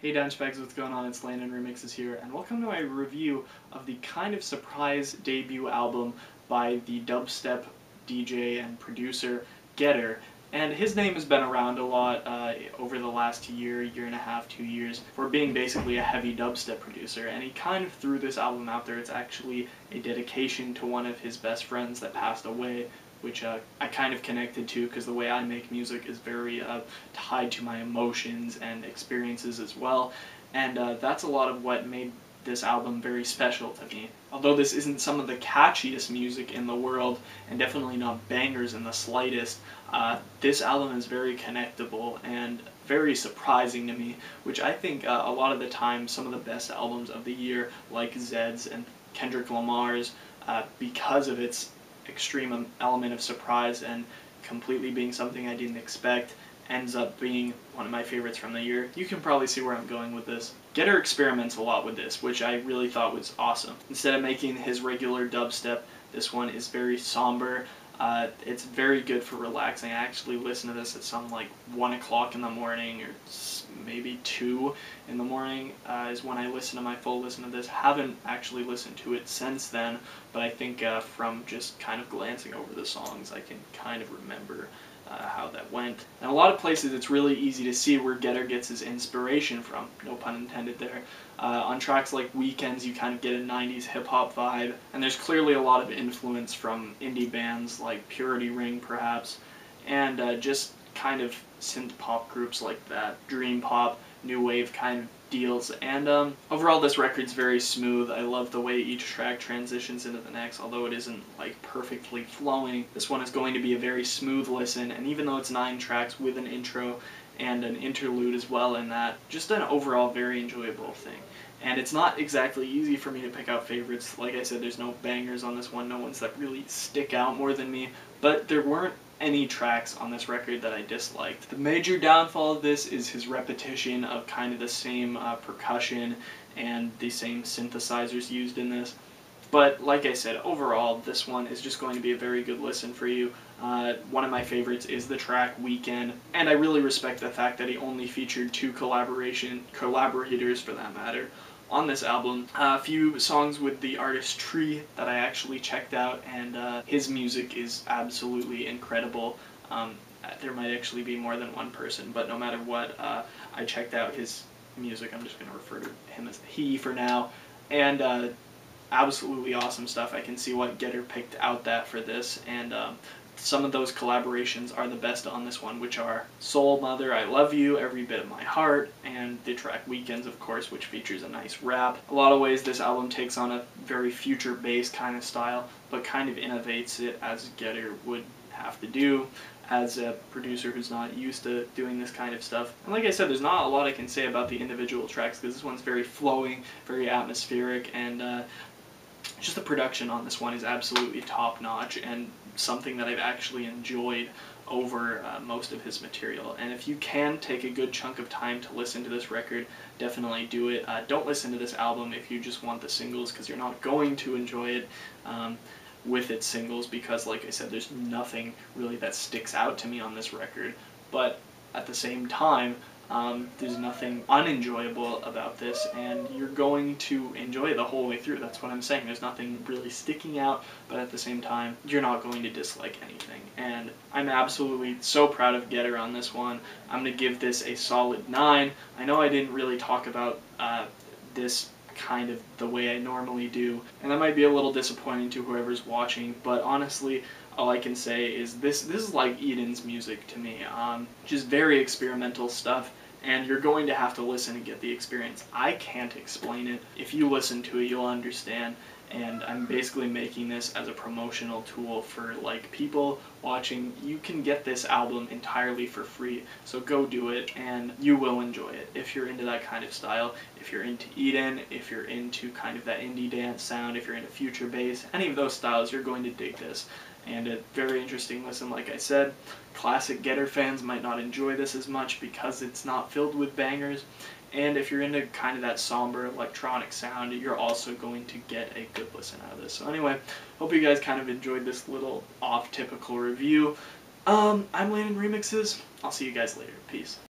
Hey Dunchbags, what's going on? It's LandonRemixes here, and welcome to my review of the kind of surprise debut album by the dubstep DJ and producer Getter. And his name has been around a lot over the last year and a half, 2 years, for being basically a heavy dubstep producer. And he kind of threw this album out there. It's actually a dedication to one of his best friends that passed away, which I kind of connected to because the way I make music is very tied to my emotions and experiences as well. And that's a lot of what made this album very special to me. Although this isn't some of the catchiest music in the world, and definitely not bangers in the slightest, this album is very connectable and very surprising to me, which I think a lot of the time some of the best albums of the year, like Zed's and Kendrick Lamar's, because of its extreme element of surprise and completely being something I didn't expect, ends up being one of my favorites from the year. You can probably see where I'm going with this. Getter experiments a lot with this, which I really thought was awesome. Instead of making his regular dubstep, this one is very somber. It's very good for relaxing. I actually listen to this at some like 1 o'clock in the morning or maybe 2 in the morning is when I listen to my full listen to this. Haven't actually listened to it since then, but I think from just kind of glancing over the songs I can kind of remember how that went. And a lot of places it's really easy to see where Getter gets his inspiration from, no pun intended there. On tracks like Weekends you kind of get a 90s hip-hop vibe, and there's clearly a lot of influence from indie bands like Purity Ring perhaps, and just kind of synth pop groups like that, dream pop, new wave kind of deals. And overall this record's very smooth. I love the way each track transitions into the next, although it isn't like perfectly flowing. This one is going to be a very smooth listen, and even though it's 9 tracks with an intro and an interlude as well in that, just an overall very enjoyable thing. And it's not exactly easy for me to pick out favorites. Like I said, there's no bangers on this one, no ones that really stick out more than me, but there weren't any tracks on this record that I disliked. The major downfall of this is his repetition of kind of the same percussion and the same synthesizers used in this. But like I said, overall, this one is just going to be a very good listen for you. One of my favorites is the track Weekend, and I really respect the fact that he only featured 2 collaborators for that matter, on this album. A few songs with the artist Tree that I actually checked out, and his music is absolutely incredible. There might actually be more than one person, but no matter what, I checked out his music. I'm just going to refer to him as he for now. And absolutely awesome stuff. I can see why Getter picked out that for this, and some of those collaborations are the best on this one, which are Soulmother, I Love You, Every Bit of My Heart, and the track Weekends, of course, which features a nice rap. A lot of ways this album takes on a very future bass kind of style, but kind of innovates it as Getter would have to do as a producer who's not used to doing this kind of stuff. And like I said, there's not a lot I can say about the individual tracks because this one's very flowing, very atmospheric, and just the production on this one is absolutely top-notch and something that I've actually enjoyed over most of his material. And if you can take a good chunk of time to listen to this record, definitely do it. Don't listen to this album if you just want the singles, because you're not going to enjoy it with its singles, because like I said, there's nothing really that sticks out to me on this record. But at the same time, there's nothing unenjoyable about this, and you're going to enjoy it the whole way through. That's what I'm saying. There's nothing really sticking out, but at the same time, you're not going to dislike anything. And I'm absolutely so proud of Getter on this one. I'm going to give this a solid 9. I know I didn't really talk about this kind of the way I normally do, and that might be a little disappointing to whoever's watching, but honestly, all I can say is this is like Eden's music to me. Just very experimental stuff, and you're going to have to listen and get the experience. I can't explain it. If you listen to it, you'll understand. And I'm basically making this as a promotional tool for like people watching. You can get this album entirely for free, so go do it and you will enjoy it if you're into that kind of style. If you're into Eden, if you're into kind of that indie dance sound, if you're into future bass, any of those styles, you're going to dig this. And a very interesting listen, like I said. Classic Getter fans might not enjoy this as much because it's not filled with bangers. And if you're into kind of that somber electronic sound, you're also going to get a good listen out of this. So anyway, hope you guys kind of enjoyed this little off-typical review. I'm LandonRemixes. I'll see you guys later. Peace.